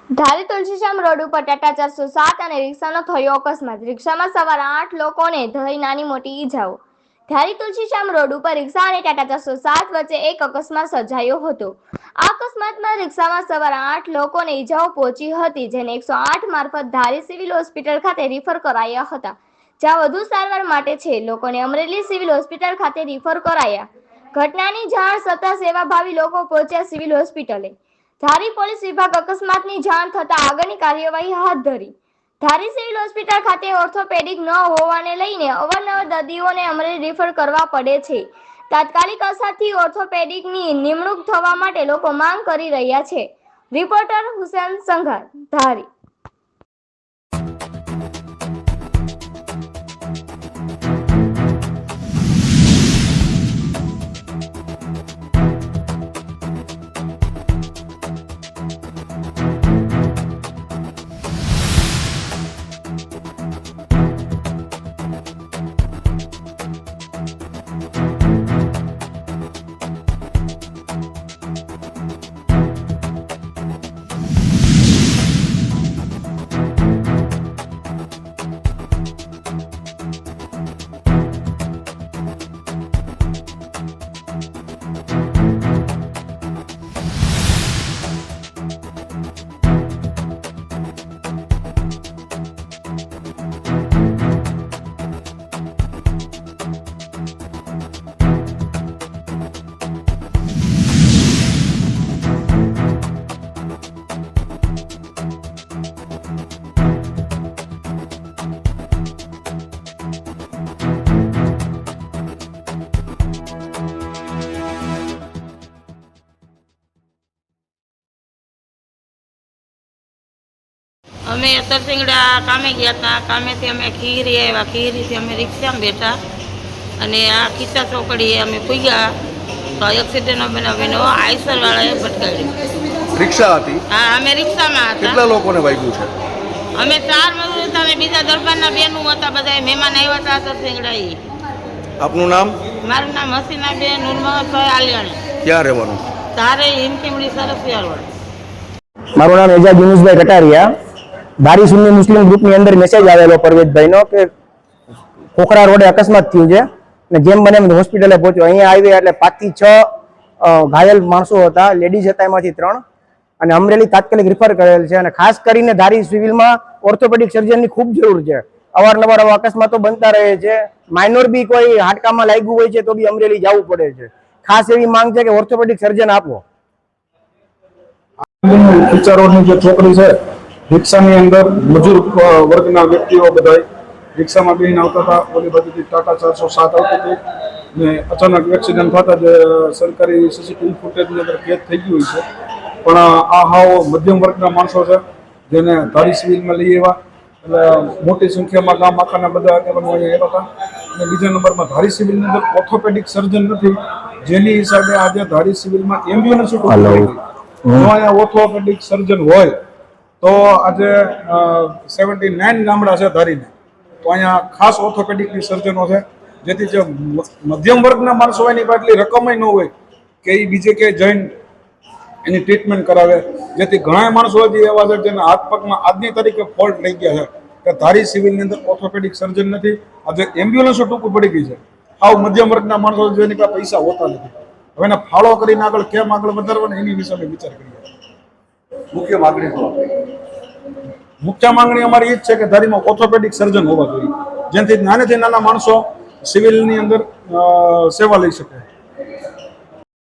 ધારી Tulsishyam road ઉપર ટાટા 407 અને રિક્ષાનો થયો અકસ્માત। રિક્ષામાં સવાર 8 લોકોને થઈ નાની મોટી ઈજાઓ। ધારી તુલસીશ્યામ રોડ ઉપર રિક્ષા અને ટાટા 407 વચ્ચે એક અકસ્માત સર્જાયો હતો। આ અકસ્માતમાં રિક્ષામાં સવાર 8 લોકોને ઈજાઓ પહોંચી હતી, જેને 108 મારફત ધારી સિવિલ હોસ્પિટલ ખાતે રિફર કરાયા હતા, જ્યાં વધુ સારવાર માટે છે। લોકોને અમરેલી સિવિલ હોસ્પિટલ ખાતે રિફર કરાયા। ઘટનાની જાણ થતાં સેવાભાવી લોકો પહોંચ્યા સિવિલ હોસ્પિટલે। ધારી પોલીસ વિભાગ અકસ્માતની જાણ થતાં આગળની કાર્યવાહી હાથ ધરી। ધારી સિવિલ હોસ્પિટલ ખાતે ઓર્થોપેડિક ન હોવાને લઈને અવારનવાર દર્દીઓને અમરેલી રિફર કરવા પડે છે। તાત્કાલિક અસરથી ઓર્થોપેડિકની નિમણૂક થવા માટે લોકો માંગ કરી રહ્યા છે। રિપોર્ટર હુસેન સંઘાર, ધારી। અમે તરસિંગડા કામે ગયા હતા। કામેથી અમે ખીરી આવ્યા, ખીરીથી અમે રિક્ષામાં બેઠા અને આ ખીચા ચોકડીએ અમે પૂગ્યા તો એક્સિડન્ટનો બનાવ બન્યો। આઈસરવાળાએ ભટકાડી। રિક્ષા હતી? હા, અમે રિક્ષામાં હતા। કેટલા લોકોને વાગ્યું છે? અમે 4 મજૂર હતા અને બીજા દરબારના બેનું હતા, બધા મહેમાન આવ્યા હતા તરસિંગડા। આપનું નામ? મારું નામ હસીનાબેન નૂરમહોત્સવ આલિયાણી। ક્યાં રહેવાનું? ધારે હિમકીમડી સરસિયા રોડ। મારું નામ એજાજ યુનુસભાઈ કટારિયા। ધારી સુન્ની મુસ્લિમ ગ્રુપની અંદર મેસેજ આવેલો પરવેશભાઈનો કે ખોખરા રોડે અકસ્માત થયું છે અને જેમ બને એમ હોસ્પિટલે પહોંચ્યો। અહીંયા આવ્યા એટલે 5 થી 6 ઘાયલ માણસો હતા, લેડીઝ હતા એમાંથી 3, અને અમરેલી તાત્કાલિક રિફર કરેલ છે। અને ખાસ કરીને ધારી સિવિલમાં ઓર્થોપેડિક સર્જનની ખૂબ જરૂર છે। અવારનવાર આવા અકસ્માતો બનતા રહે છે। માઇનોર બી કોઈ હાડકામાં લાગ્યું હોય છે તો બી અમરેલી જવું પડે છે। ખાસ એવી માંગ છે કે ઓર્થોપેડિક સર્જન આપો। ખીચા રોડની જે ચોકડી છે, રિક્ષાની અંદર મજૂર વર્ગના વ્યક્તિઓ બધા રિક્ષામાં બેહીને આવતા હતા। ઓલી બાજુથી ટાટા 407 આવતી હતી ને અચાનક એક્સિડન્ટ થતા જે સરકારી સીસીટીવી ફૂટેજની અંદર કેદ થઈ ગયું છે। પણ આ હાવ મધ્યમ વર્ગના માણસો છે જેને ધારી સિવિલમાં લઈ આવ્યા, એટલે મોટી સંખ્યામાં ગામ આખાના બધા આગેવાનો અહીંયા આવ્યા હતા। અને બીજા નંબરમાં ધારી સિવિલની અંદર ઓર્થોપેડિક સર્જન નથી, જેની હિસાબે આજે ધારી સિવિલમાં એમ્બ્યુલન્સ જો અહીંયા ઓર્થોપેડિક સર્જન હોય તો આજે 79 ગામડા છે ધારીને, તો અહીંયા ખાસ ઓર્થોપેડિકની સર્જનો છે, જેથી જે મધ્યમ વર્ગના માણસો હોય એની પાસે એટલી રકમ ન હોય કે એ બીજે ક્યાંય જઈને એની ટ્રીટમેન્ટ કરાવે। જેથી ઘણા માણસો હજી એવા છે જેના હાથ પગમાં આજની તારીખે ફોલ્ટ લઈ ગયા છે કે ધારી સિવિલની અંદર ઓર્થોપેડિક સર્જન નથી, આજે એમ્બ્યુલન્સો ટૂંકું પડી ગઈ છે। આવ મધ્યમ વર્ગના માણસો જેની પાસે પૈસા હોતા નથી, હવે એને ફાળો કરીને આગળ કેમ આગળ વધારવાને એની વિશે અમે વિચાર કરીએ। મુખ્ય માંગણી શું? મુખ્ય માંગણી અમારી એ જ છે કે ધારીમાં ઓર્થોપેડિક સર્જન હોવા જોઈએ, જેનાથી નાનેથી નાના માણસો સિવિલની અંદર સેવા લઈ શકે।